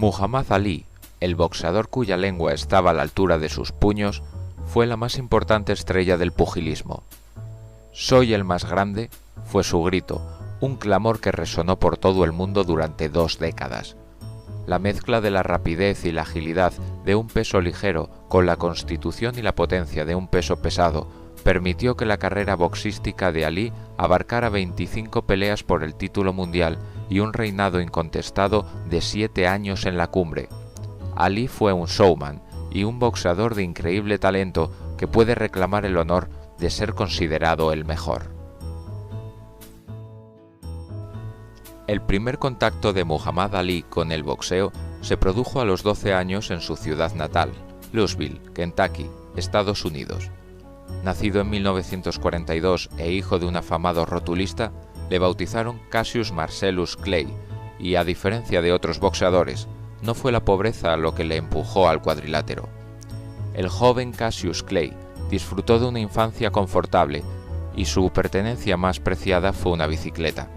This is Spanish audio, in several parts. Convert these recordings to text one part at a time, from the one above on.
Muhammad Ali, el boxeador cuya lengua estaba a la altura de sus puños, fue la más importante estrella del pugilismo. «Soy el más grande» fue su grito, un clamor que resonó por todo el mundo durante 2 décadas. La mezcla de la rapidez y la agilidad de un peso ligero con la constitución y la potencia de un peso pesado permitió que la carrera boxística de Ali abarcara 25 peleas por el título mundial y un reinado incontestado de 7 años en la cumbre. Ali fue un showman y un boxeador de increíble talento que puede reclamar el honor de ser considerado el mejor. El primer contacto de Muhammad Ali con el boxeo se produjo a los 12 años en su ciudad natal, Louisville, Kentucky, Estados Unidos. Nacido en 1942 e hijo de un afamado rotulista, le bautizaron Cassius Marcellus Clay y, a diferencia de otros boxeadores, no fue la pobreza lo que le empujó al cuadrilátero. El joven Cassius Clay disfrutó de una infancia confortable y su pertenencia más preciada fue una bicicleta.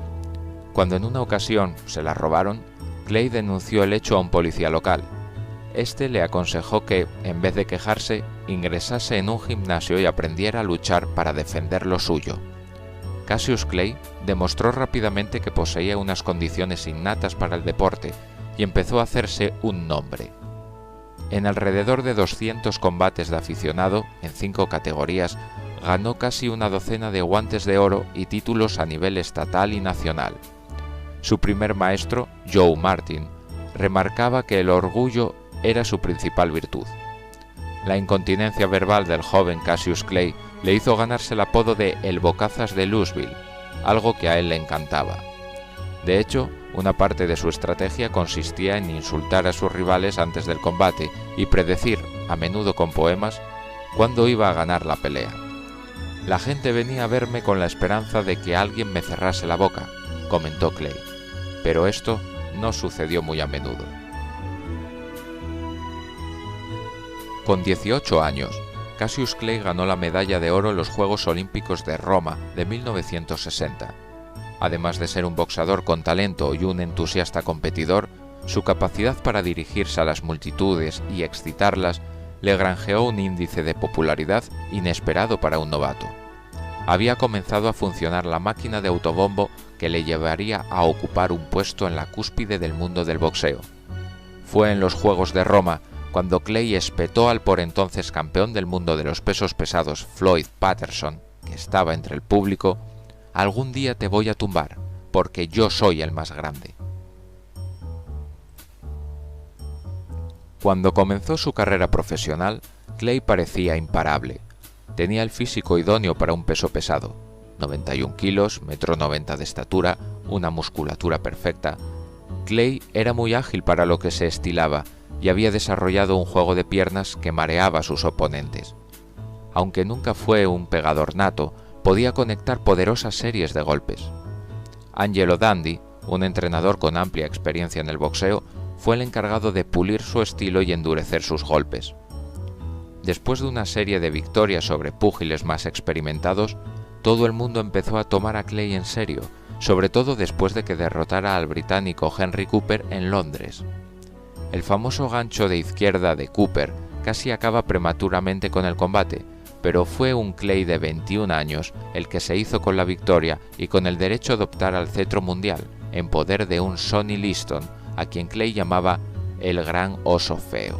Cuando en una ocasión se la robaron, Clay denunció el hecho a un policía local. Este le aconsejó que, en vez de quejarse, ingresase en un gimnasio y aprendiera a luchar para defender lo suyo. Cassius Clay demostró rápidamente que poseía unas condiciones innatas para el deporte y empezó a hacerse un nombre. En alrededor de 200 combates de aficionado, en 5 categorías, ganó casi una docena de guantes de oro y títulos a nivel estatal y nacional. Su primer maestro, Joe Martin, remarcaba que el orgullo era su principal virtud. La incontinencia verbal del joven Cassius Clay le hizo ganarse el apodo de «el bocazas de Louisville», algo que a él le encantaba. De hecho, una parte de su estrategia consistía en insultar a sus rivales antes del combate y predecir, a menudo con poemas, cuándo iba a ganar la pelea. «La gente venía a verme con la esperanza de que alguien me cerrase la boca», comentó Clay, pero esto no sucedió muy a menudo. Con 18 años, Cassius Clay ganó la medalla de oro en los Juegos Olímpicos de Roma de 1960. Además de ser un boxeador con talento y un entusiasta competidor, su capacidad para dirigirse a las multitudes y excitarlas le granjeó un índice de popularidad inesperado para un novato. Había comenzado a funcionar la máquina de autobombo que le llevaría a ocupar un puesto en la cúspide del mundo del boxeo. Fue en los Juegos de Roma cuando Clay espetó al por entonces campeón del mundo de los pesos pesados Floyd Patterson, que estaba entre el público: «Algún día te voy a tumbar, porque yo soy el más grande». Cuando comenzó su carrera profesional, Clay parecía imparable. Tenía el físico idóneo para un peso pesado, 91 kilos, 1,90 m de estatura, una musculatura perfecta. Clay era muy ágil para lo que se estilaba y había desarrollado un juego de piernas que mareaba a sus oponentes. Aunque nunca fue un pegador nato, podía conectar poderosas series de golpes. Angelo Dundee, un entrenador con amplia experiencia en el boxeo, fue el encargado de pulir su estilo y endurecer sus golpes. Después de una serie de victorias sobre púgiles más experimentados, todo el mundo empezó a tomar a Clay en serio, sobre todo después de que derrotara al británico Henry Cooper en Londres. El famoso gancho de izquierda de Cooper casi acaba prematuramente con el combate, pero fue un Clay de 21 años el que se hizo con la victoria y con el derecho de optar al cetro mundial, en poder de un Sonny Liston, a quien Clay llamaba el Gran Oso Feo.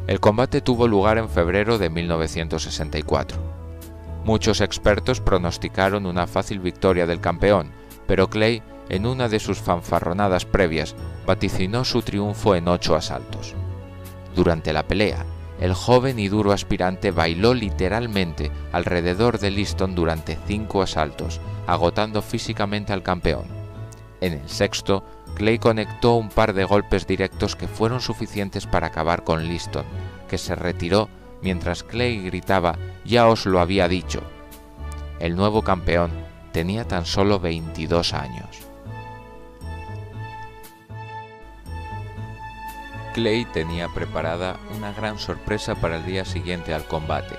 El combate tuvo lugar en febrero de 1964. Muchos expertos pronosticaron una fácil victoria del campeón, pero Clay, en una de sus fanfarronadas previas, vaticinó su triunfo en 8 asaltos. Durante la pelea, el joven y duro aspirante bailó literalmente alrededor de Liston durante 5 asaltos, agotando físicamente al campeón. En el sexto, Clay conectó un par de golpes directos que fueron suficientes para acabar con Liston, que se retiró mientras Clay gritaba «Ya os lo había dicho». El nuevo campeón tenía tan solo 22 años. Clay tenía preparada una gran sorpresa para el día siguiente al combate.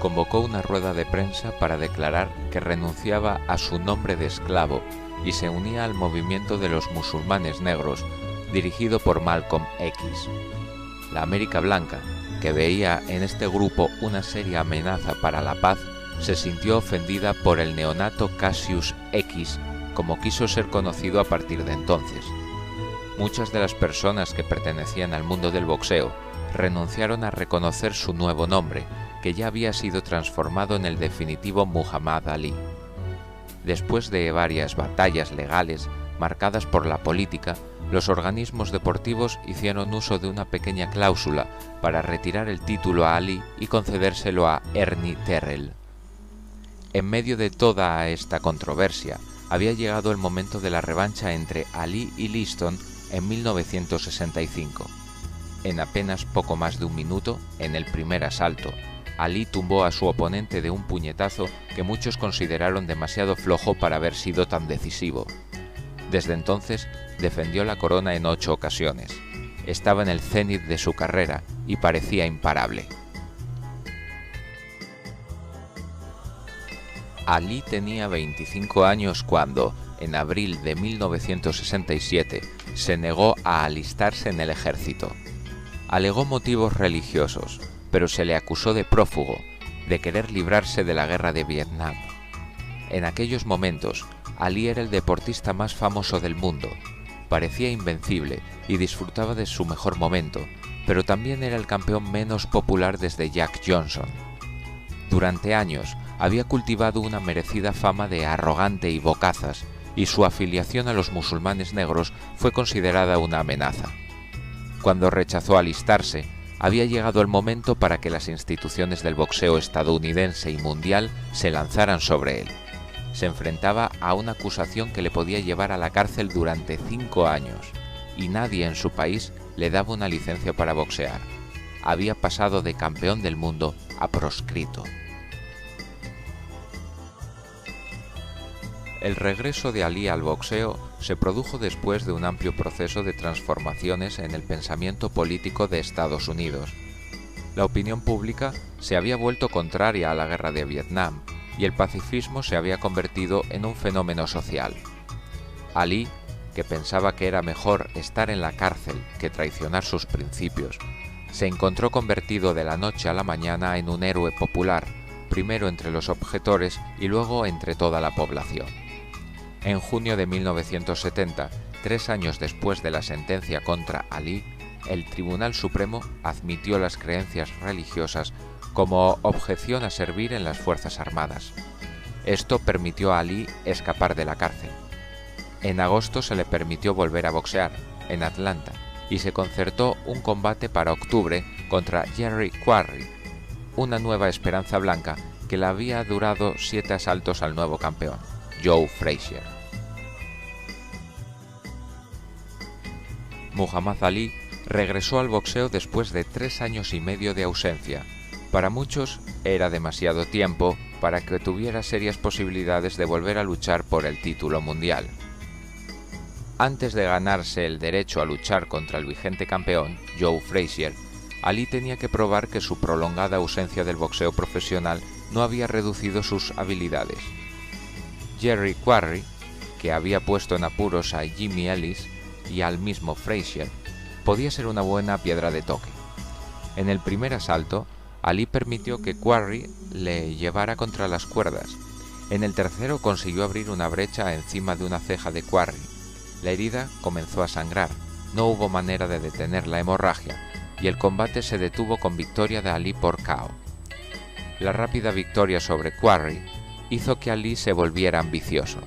Convocó una rueda de prensa para declarar que renunciaba a su nombre de esclavo y se unía al movimiento de los musulmanes negros, dirigido por Malcolm X. La América Blanca, que veía en este grupo una seria amenaza para la paz, se sintió ofendida por el neonato Cassius X, como quiso ser conocido a partir de entonces. Muchas de las personas que pertenecían al mundo del boxeo renunciaron a reconocer su nuevo nombre, que ya había sido transformado en el definitivo Muhammad Ali. Después de varias batallas legales marcadas por la política, los organismos deportivos hicieron uso de una pequeña cláusula para retirar el título a Ali y concedérselo a Ernie Terrell. En medio de toda esta controversia, había llegado el momento de la revancha entre Ali y Liston en 1965. En apenas poco más de un minuto, en el primer asalto, Ali tumbó a su oponente de un puñetazo que muchos consideraron demasiado flojo para haber sido tan decisivo. Desde entonces, defendió la corona en 8 ocasiones. Estaba en el cenit de su carrera y parecía imparable. Ali tenía 25 años cuando, en abril de 1967, se negó a alistarse en el ejército. Alegó motivos religiosos, pero se le acusó de prófugo, de querer librarse de la guerra de Vietnam. En aquellos momentos, Ali era el deportista más famoso del mundo. Parecía invencible y disfrutaba de su mejor momento, pero también era el campeón menos popular desde Jack Johnson. Durante años, había cultivado una merecida fama de arrogante y bocazas, y su afiliación a los musulmanes negros fue considerada una amenaza. Cuando rechazó alistarse, había llegado el momento para que las instituciones del boxeo estadounidense y mundial se lanzaran sobre él. Se enfrentaba a una acusación que le podía llevar a la cárcel durante 5 años, y nadie en su país le daba una licencia para boxear. Había pasado de campeón del mundo a proscrito. El regreso de Ali al boxeo se produjo después de un amplio proceso de transformaciones en el pensamiento político de Estados Unidos. La opinión pública se había vuelto contraria a la guerra de Vietnam y el pacifismo se había convertido en un fenómeno social. Ali, que pensaba que era mejor estar en la cárcel que traicionar sus principios, se encontró convertido de la noche a la mañana en un héroe popular, primero entre los objetores y luego entre toda la población. En junio de 1970, 3 años después de la sentencia contra Ali, el Tribunal Supremo admitió las creencias religiosas como objeción a servir en las Fuerzas Armadas. Esto permitió a Ali escapar de la cárcel. En agosto se le permitió volver a boxear, en Atlanta, y se concertó un combate para octubre contra Jerry Quarry, una nueva esperanza blanca que le había durado 7 asaltos al nuevo campeón, Joe Frazier. Muhammad Ali regresó al boxeo después de 3 años y medio de ausencia. Para muchos era demasiado tiempo para que tuviera serias posibilidades de volver a luchar por el título mundial. Antes de ganarse el derecho a luchar contra el vigente campeón, Joe Frazier, Ali tenía que probar que su prolongada ausencia del boxeo profesional no había reducido sus habilidades. Jerry Quarry, que había puesto en apuros a Jimmy Ellis y al mismo Frazier, podía ser una buena piedra de toque. En el primer asalto, Ali permitió que Quarry le llevara contra las cuerdas. En el tercero consiguió abrir una brecha encima de una ceja de Quarry. La herida comenzó a sangrar, no hubo manera de detener la hemorragia, y el combate se detuvo con victoria de Ali por KO. La rápida victoria sobre Quarry hizo que Ali se volviera ambicioso.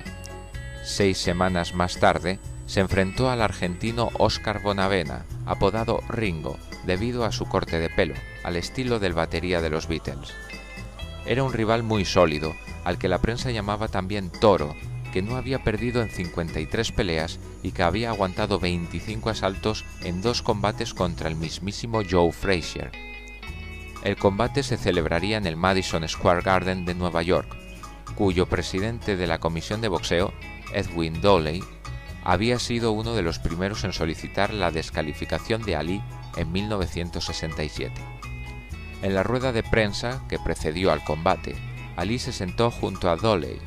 6 semanas más tarde, se enfrentó al argentino Oscar Bonavena, apodado Ringo, debido a su corte de pelo, al estilo del batería de los Beatles. Era un rival muy sólido, al que la prensa llamaba también Toro, que no había perdido en 53 peleas y que había aguantado 25 asaltos en 2 combates contra el mismísimo Joe Frazier. El combate se celebraría en el Madison Square Garden de Nueva York, cuyo presidente de la comisión de boxeo, Edwin Doley, había sido uno de los primeros en solicitar la descalificación de Ali en 1967. En la rueda de prensa que precedió al combate, Ali se sentó junto a Doley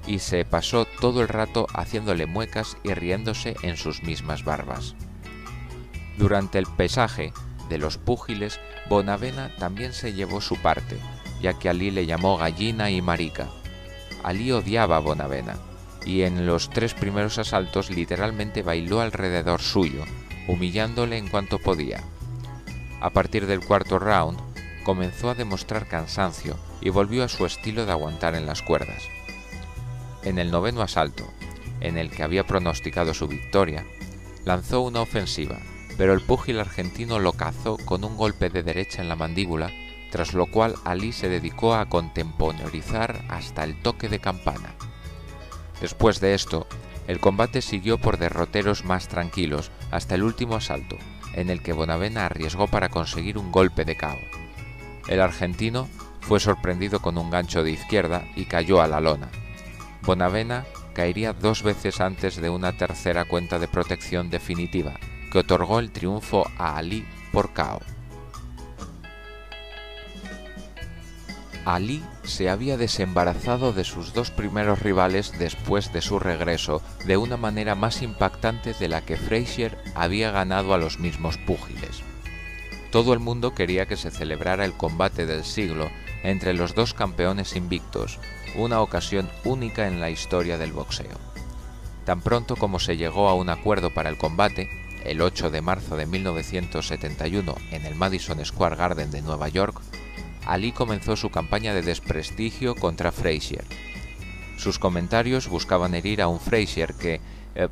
y se pasó todo el rato haciéndole muecas y riéndose en sus mismas barbas. Durante el pesaje de los púgiles, Bonavena también se llevó su parte, ya que Ali le llamó gallina y marica. Ali odiaba a Bonavena, y en los 3 primeros asaltos literalmente bailó alrededor suyo, humillándole en cuanto podía. A partir del 4.º round, comenzó a demostrar cansancio y volvió a su estilo de aguantar en las cuerdas. En el 9.º asalto, en el que había pronosticado su victoria, lanzó una ofensiva, pero el púgil argentino lo cazó con un golpe de derecha en la mandíbula, tras lo cual Ali se dedicó a contemporizar hasta el toque de campana. Después de esto, el combate siguió por derroteros más tranquilos hasta el último asalto, en el que Bonavena arriesgó para conseguir un golpe de KO. El argentino fue sorprendido con un gancho de izquierda y cayó a la lona. Bonavena caería 2 veces antes de una tercera cuenta de protección definitiva, que otorgó el triunfo a Ali por KO. Ali se había desembarazado de sus 2 primeros rivales después de su regreso de una manera más impactante de la que Frazier había ganado a los mismos púgiles. Todo el mundo quería que se celebrara el combate del siglo entre los 2 campeones invictos, una ocasión única en la historia del boxeo. Tan pronto como se llegó a un acuerdo para el combate, el 8 de marzo de 1971 en el Madison Square Garden de Nueva York, Ali comenzó su campaña de desprestigio contra Frazier. Sus comentarios buscaban herir a un Frazier que,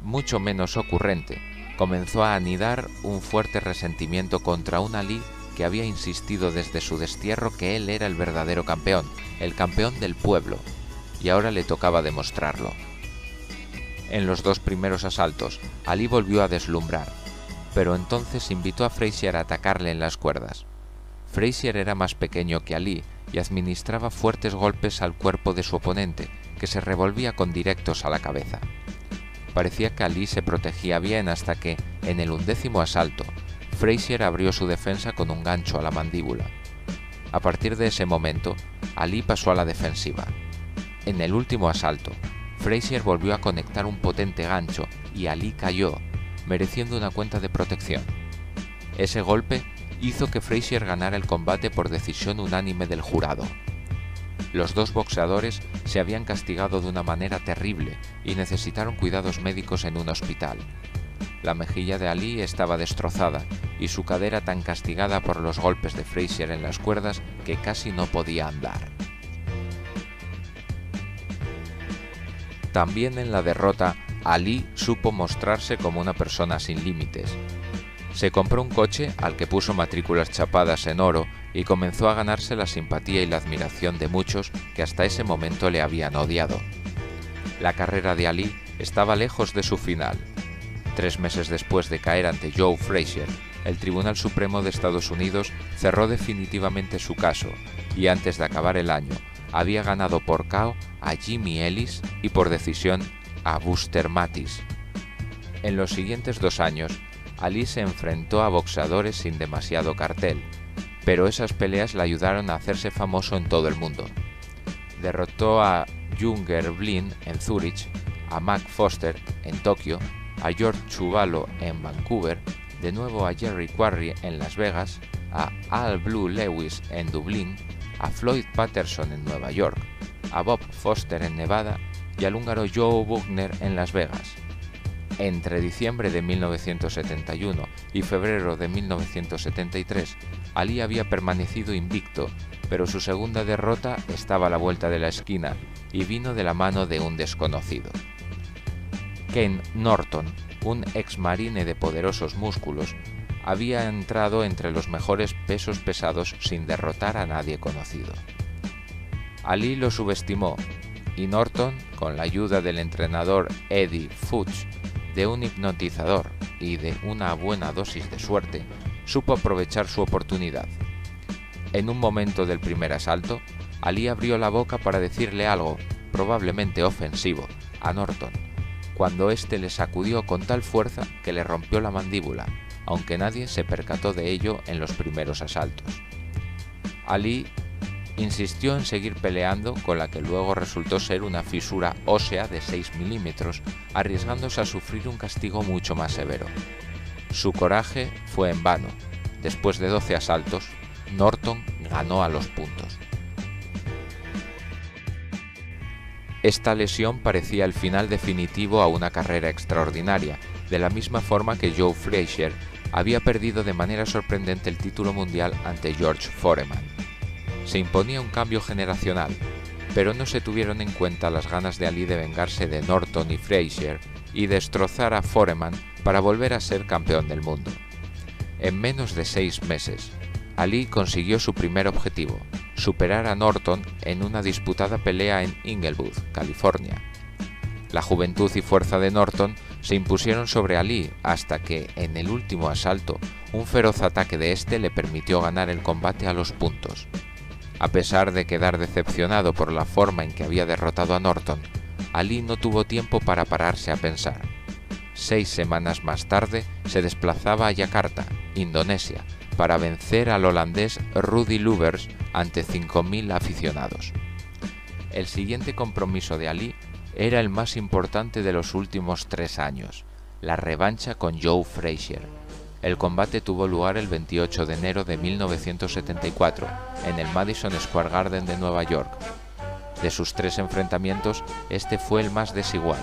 mucho menos ocurrente, comenzó a anidar un fuerte resentimiento contra un Ali que había insistido desde su destierro que él era el verdadero campeón, el campeón del pueblo, y ahora le tocaba demostrarlo. En los 2 primeros asaltos, Ali volvió a deslumbrar, pero entonces invitó a Frazier a atacarle en las cuerdas. Frazier era más pequeño que Ali y administraba fuertes golpes al cuerpo de su oponente, que se revolvía con directos a la cabeza. Parecía que Ali se protegía bien hasta que, en el 11.º asalto, Frazier abrió su defensa con un gancho a la mandíbula. A partir de ese momento, Ali pasó a la defensiva. En el último asalto, Frazier volvió a conectar un potente gancho y Ali cayó, mereciendo una cuenta de protección. Ese golpe hizo que Frazier ganara el combate por decisión unánime del jurado. Los 2 boxeadores se habían castigado de una manera terrible y necesitaron cuidados médicos en un hospital. La mejilla de Ali estaba destrozada y su cadera tan castigada por los golpes de Frazier en las cuerdas que casi no podía andar. También en la derrota, Ali supo mostrarse como una persona sin límites. Se compró un coche al que puso matrículas chapadas en oro y comenzó a ganarse la simpatía y la admiración de muchos que hasta ese momento le habían odiado. La carrera de Ali estaba lejos de su final. 3 meses después de caer ante Joe Frazier, el Tribunal Supremo de Estados Unidos cerró definitivamente su caso y antes de acabar el año había ganado por KO a Jimmy Ellis y por decisión a Buster Mathis. En los siguientes 2 años, Ali se enfrentó a boxeadores sin demasiado cartel, pero esas peleas le ayudaron a hacerse famoso en todo el mundo. Derrotó a Junger Blin en Zúrich, a Mac Foster en Tokio, a George Chuvalo en Vancouver, de nuevo a Jerry Quarry en Las Vegas, a Al Blue Lewis en Dublín, a Floyd Patterson en Nueva York, a Bob Foster en Nevada y al húngaro Joe Buchner en Las Vegas. Entre diciembre de 1971 y febrero de 1973, Ali había permanecido invicto, pero su segunda derrota estaba a la vuelta de la esquina y vino de la mano de un desconocido. Ken Norton, un exmarine de poderosos músculos, había entrado entre los mejores pesos pesados sin derrotar a nadie conocido. Ali lo subestimó y Norton, con la ayuda del entrenador Eddie Fuchs, de un hipnotizador y de una buena dosis de suerte, supo aprovechar su oportunidad. En un momento del primer asalto, Ali abrió la boca para decirle algo, probablemente ofensivo, a Norton, cuando éste le sacudió con tal fuerza que le rompió la mandíbula, aunque nadie se percató de ello en los primeros asaltos. Ali insistió en seguir peleando, con la que luego resultó ser una fisura ósea de 6 milímetros, arriesgándose a sufrir un castigo mucho más severo. Su coraje fue en vano. Después de 12 asaltos, Norton ganó a los puntos. Esta lesión parecía el final definitivo a una carrera extraordinaria, de la misma forma que Joe Frazier había perdido de manera sorprendente el título mundial ante George Foreman. Se imponía un cambio generacional, pero no se tuvieron en cuenta las ganas de Ali de vengarse de Norton y Frazier y destrozar a Foreman para volver a ser campeón del mundo. En menos de 6 meses, Ali consiguió su primer objetivo, superar a Norton en una disputada pelea en Inglewood, California. La juventud y fuerza de Norton se impusieron sobre Ali hasta que, en el último asalto, un feroz ataque de este le permitió ganar el combate a los puntos. A pesar de quedar decepcionado por la forma en que había derrotado a Norton, Ali no tuvo tiempo para pararse a pensar. 6 semanas más tarde se desplazaba a Yakarta, Indonesia, para vencer al holandés Rudy Lubbers ante 5.000 aficionados. El siguiente compromiso de Ali era el más importante de los últimos 3 años, la revancha con Joe Frazier. El combate tuvo lugar el 28 de enero de 1974 en el Madison Square Garden de Nueva York. De sus 3 enfrentamientos, este fue el más desigual.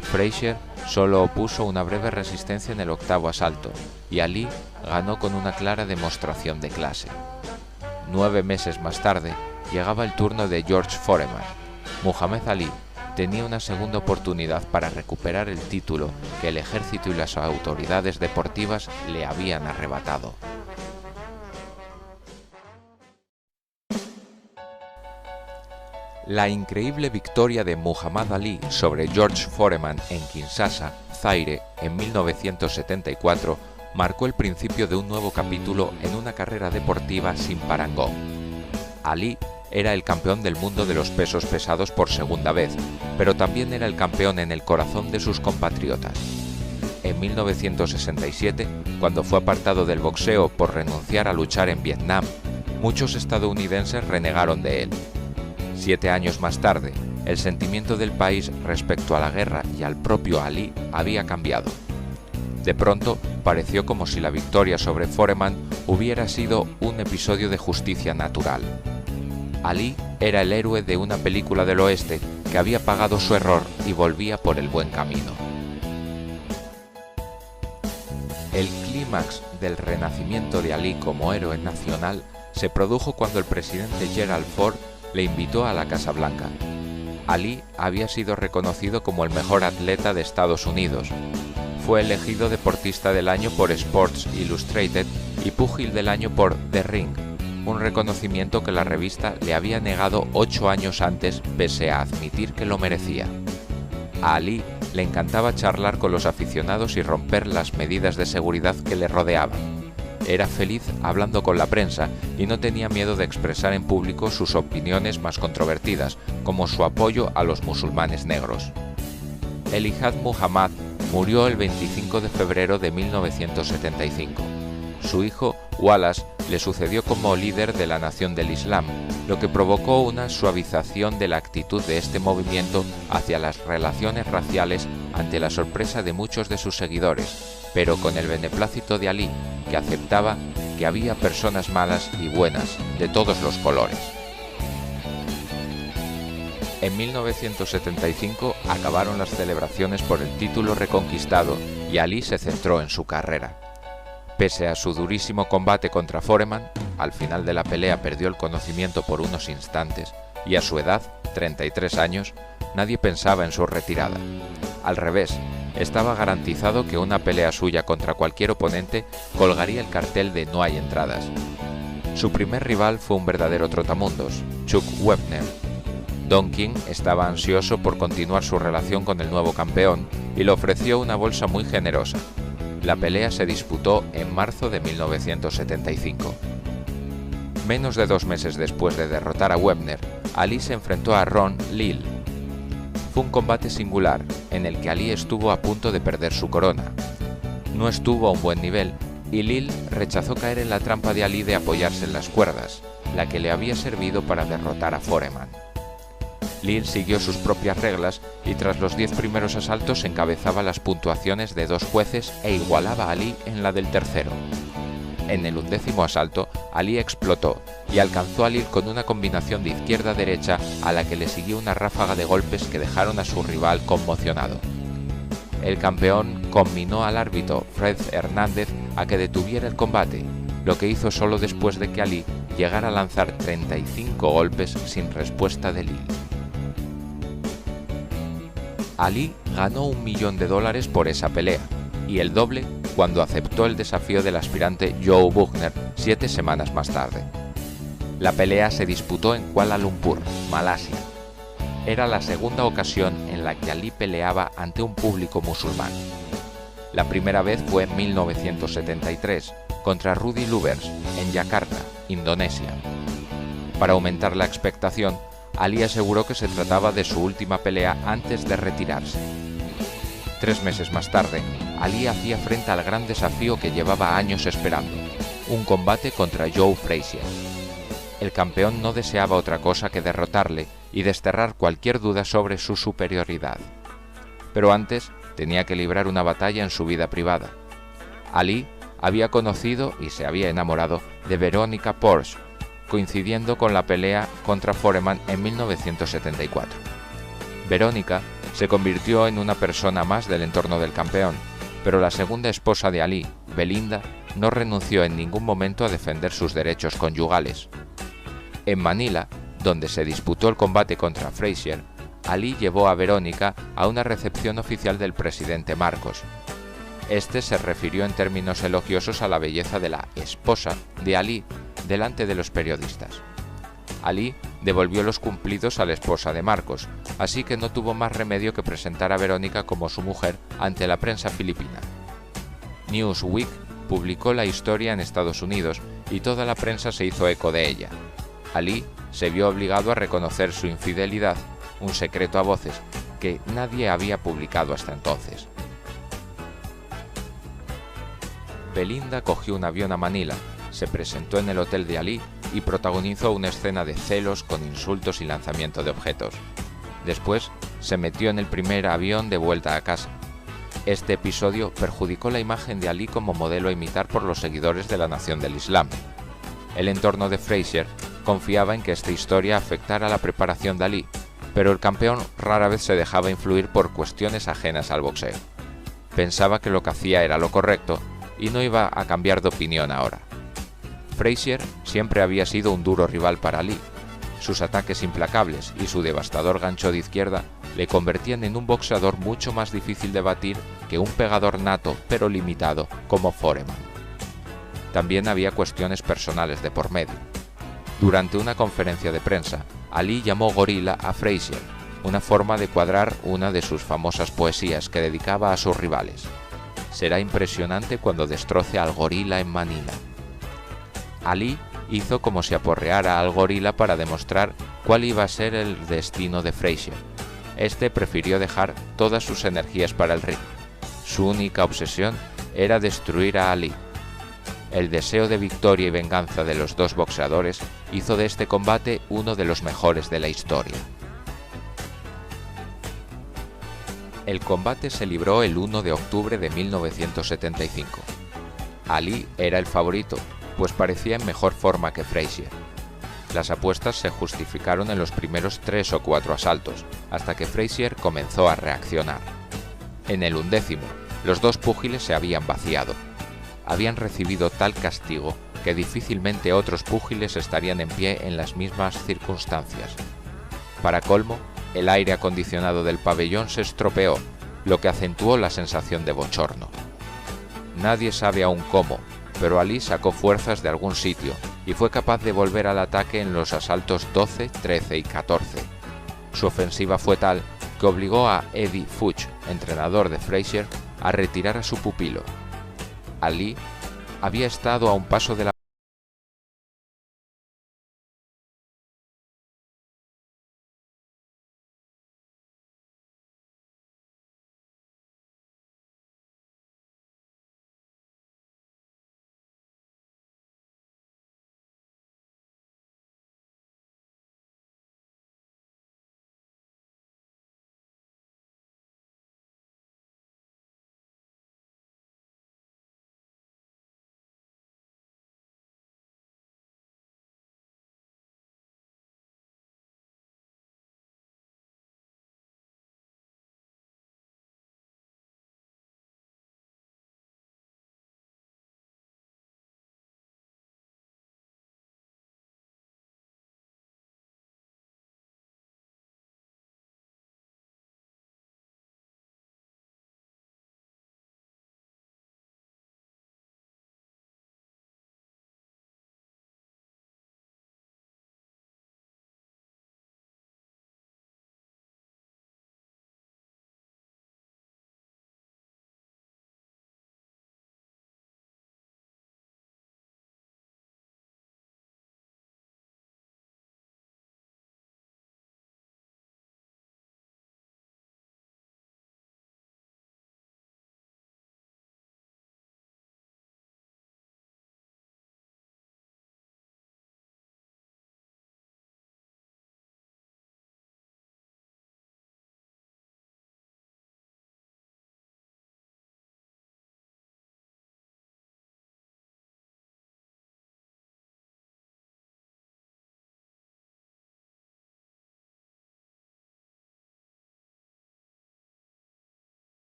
Frazier solo opuso una breve resistencia en el 8º asalto, y Ali ganó con una clara demostración de clase. 9 meses más tarde, llegaba el turno de George Foreman. Muhammad Ali tenía una segunda oportunidad para recuperar el título que el ejército y las autoridades deportivas le habían arrebatado. La increíble victoria de Muhammad Ali sobre George Foreman en Kinshasa, Zaire, en 1974, marcó el principio de un nuevo capítulo en una carrera deportiva sin parangón. Ali era el campeón del mundo de los pesos pesados por segunda vez, pero también era el campeón en el corazón de sus compatriotas. En 1967, cuando fue apartado del boxeo por renunciar a luchar en Vietnam, muchos estadounidenses renegaron de él. 7 años más tarde, el sentimiento del país respecto a la guerra y al propio Ali había cambiado. De pronto, pareció como si la victoria sobre Foreman hubiera sido un episodio de justicia natural. Ali era el héroe de una película del oeste que había pagado su error y volvía por el buen camino. El clímax del renacimiento de Ali como héroe nacional se produjo cuando el presidente Gerald Ford le invitó a la Casa Blanca. Ali había sido reconocido como el mejor atleta de Estados Unidos. Fue elegido deportista del año por Sports Illustrated y púgil del año por The Ring, un reconocimiento que la revista le había negado 8 años antes, pese a admitir que lo merecía. A Ali le encantaba charlar con los aficionados y romper las medidas de seguridad que le rodeaban. Era feliz hablando con la prensa y no tenía miedo de expresar en público sus opiniones más controvertidas, como su apoyo a los musulmanes negros. Elijah Muhammad murió el 25 de febrero de 1975. Su hijo, Wallace, le sucedió como líder de la Nación del Islam, lo que provocó una suavización de la actitud de este movimiento hacia las relaciones raciales ante la sorpresa de muchos de sus seguidores, pero con el beneplácito de Ali, que aceptaba que había personas malas y buenas de todos los colores. En 1975 acabaron las celebraciones por el título reconquistado y Ali se centró en su carrera. Pese a su durísimo combate contra Foreman, al final de la pelea perdió el conocimiento por unos instantes y a su edad, 33 años, nadie pensaba en su retirada. Al revés, estaba garantizado que una pelea suya contra cualquier oponente colgaría el cartel de "no hay entradas". Su primer rival fue un verdadero trotamundos, Chuck Wepner. Don King estaba ansioso por continuar su relación con el nuevo campeón y le ofreció una bolsa muy generosa. La pelea se disputó en marzo de 1975. Menos de 2 meses después de derrotar a Webner, Ali se enfrentó a Ron Lyle. Fue un combate singular, en el que Ali estuvo a punto de perder su corona. No estuvo a un buen nivel, y Lyle rechazó caer en la trampa de Ali de apoyarse en las cuerdas, la que le había servido para derrotar a Foreman. Lil siguió sus propias reglas y tras los 10 primeros asaltos encabezaba las puntuaciones de 2 jueces e igualaba a Ali en la del tercero. En el 11º asalto, Ali explotó y alcanzó a Lil con una combinación de izquierda-derecha a la que le siguió una ráfaga de golpes que dejaron a su rival conmocionado. El campeón conminó al árbitro Fred Hernández a que detuviera el combate, lo que hizo solo después de que Ali llegara a lanzar 35 golpes sin respuesta de Lil. Ali ganó $1 millón por esa pelea, y el doble cuando aceptó el desafío del aspirante Joe Bugner 7 semanas más tarde. La pelea se disputó en Kuala Lumpur, Malasia. Era la segunda ocasión en la que Ali peleaba ante un público musulmán. La primera vez fue en 1973, contra Rudy Lubbers, en Yakarta, Indonesia. Para aumentar la expectación, Ali aseguró que se trataba de su última pelea antes de retirarse. 3 meses más tarde, Ali hacía frente al gran desafío que llevaba años esperando, un combate contra Joe Frazier. El campeón no deseaba otra cosa que derrotarle y desterrar cualquier duda sobre su superioridad. Pero antes tenía que librar una batalla en su vida privada. Ali había conocido y se había enamorado de Veronica Porsche, coincidiendo con la pelea contra Foreman en 1974. Veronica se convirtió en una persona más del entorno del campeón, pero la segunda esposa de Ali, Belinda, no renunció en ningún momento a defender sus derechos conyugales. En Manila, donde se disputó el combate contra Frazier, Ali llevó a Verónica a una recepción oficial del presidente Marcos. Este se refirió en términos elogiosos a la belleza de la esposa de Ali delante de los periodistas. Ali devolvió los cumplidos a la esposa de Marcos, así que no tuvo más remedio que presentar a Verónica como su mujer ante la prensa filipina. Newsweek publicó la historia en Estados Unidos y toda la prensa se hizo eco de ella. Ali se vio obligado a reconocer su infidelidad, un secreto a voces que nadie había publicado hasta entonces. Belinda cogió un avión a Manila, se presentó en el hotel de Ali y protagonizó una escena de celos con insultos y lanzamiento de objetos. Después, se metió en el primer avión de vuelta a casa. Este episodio perjudicó la imagen de Ali como modelo a imitar por los seguidores de la Nación del Islam. El entorno de Frazier confiaba en que esta historia afectara la preparación de Ali, pero el campeón rara vez se dejaba influir por cuestiones ajenas al boxeo. Pensaba que lo que hacía era lo correcto y no iba a cambiar de opinión ahora. Frazier siempre había sido un duro rival para Ali. Sus ataques implacables y su devastador gancho de izquierda le convertían en un boxeador mucho más difícil de batir que un pegador nato pero limitado como Foreman. También había cuestiones personales de por medio. Durante una conferencia de prensa, Ali llamó gorila a Frazier, una forma de cuadrar una de sus famosas poesías que dedicaba a sus rivales. Será impresionante cuando destroce al gorila en Manila. Ali hizo como si aporreara al gorila para demostrar cuál iba a ser el destino de Frazier. Este prefirió dejar todas sus energías para el ring. Su única obsesión era destruir a Ali. El deseo de victoria y venganza de los dos boxeadores hizo de este combate uno de los mejores de la historia. El combate se libró el 1 de octubre de 1975. Ali era el favorito, pues parecía en mejor forma que Frazier. Las apuestas se justificaron en los primeros 3 o 4 asaltos, hasta que Frazier comenzó a reaccionar. En el 11º, los dos púgiles se habían vaciado. Habían recibido tal castigo que difícilmente otros púgiles estarían en pie en las mismas circunstancias. Para colmo, el aire acondicionado del pabellón se estropeó, lo que acentuó la sensación de bochorno. Nadie sabe aún cómo, pero Ali sacó fuerzas de algún sitio y fue capaz de volver al ataque en los asaltos 12, 13 y 14. Su ofensiva fue tal que obligó a Eddie Fuchs, entrenador de Frazier, a retirar a su pupilo. Ali había estado a un paso de la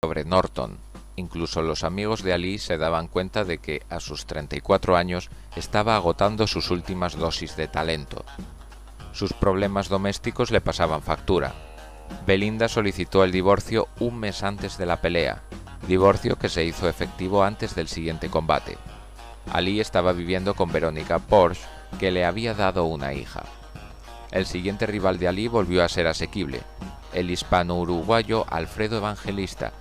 sobre Norton. Incluso los amigos de Ali se daban cuenta de que a sus 34 años estaba agotando sus últimas dosis de talento. Sus problemas domésticos le pasaban factura. Belinda solicitó el divorcio un mes antes de la pelea, divorcio que se hizo efectivo antes del siguiente combate. Ali estaba viviendo con Verónica Porsche, que le había dado una hija. El siguiente rival de Ali volvió a ser asequible, el hispano-uruguayo Alfredo Evangelista,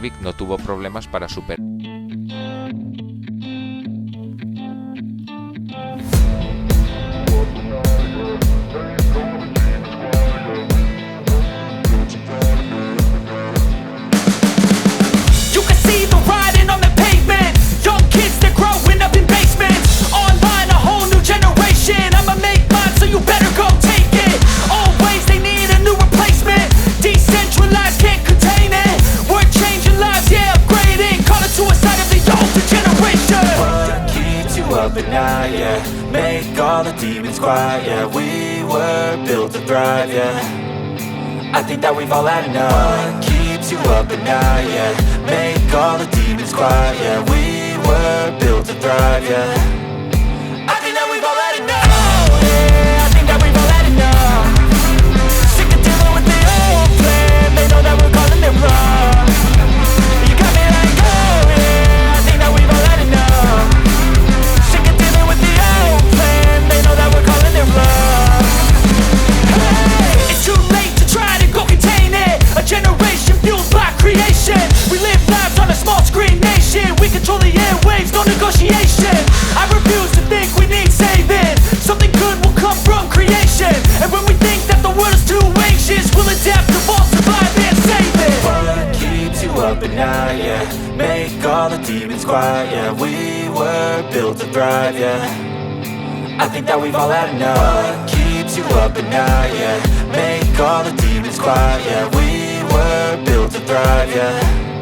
Civic no tuvo problemas para superar. Yeah, make all the demons quiet. Yeah, we were built to thrive. Yeah, I think that we've all had enough. What keeps you up at night? Yeah, make all the demons quiet. Yeah, we were built to thrive. Yeah, I think that we've all had enough. Oh yeah, I think that we've all had enough. Sick of dealing with the old plan. They know that we're calling it wrong. You got me like, oh yeah, I think that we've all had enough. They know that we're calling it wrong. Hey, it's too late to try to go contain it. A generation fueled by creation. We live lives on a small screen nation. We control the airwaves, no negotiation. I refuse to think we need saving. Something good will come from creation. And when we think that the world is too anxious, we'll adapt, evolve, survive and save it. What keeps you up at night? Yeah, make all the demons quiet. Yeah, we were built to thrive. Yeah, I think that we've all had enough. What keeps you up at night? Yeah, make all the demons quiet. Yeah, we were built to thrive. Yeah.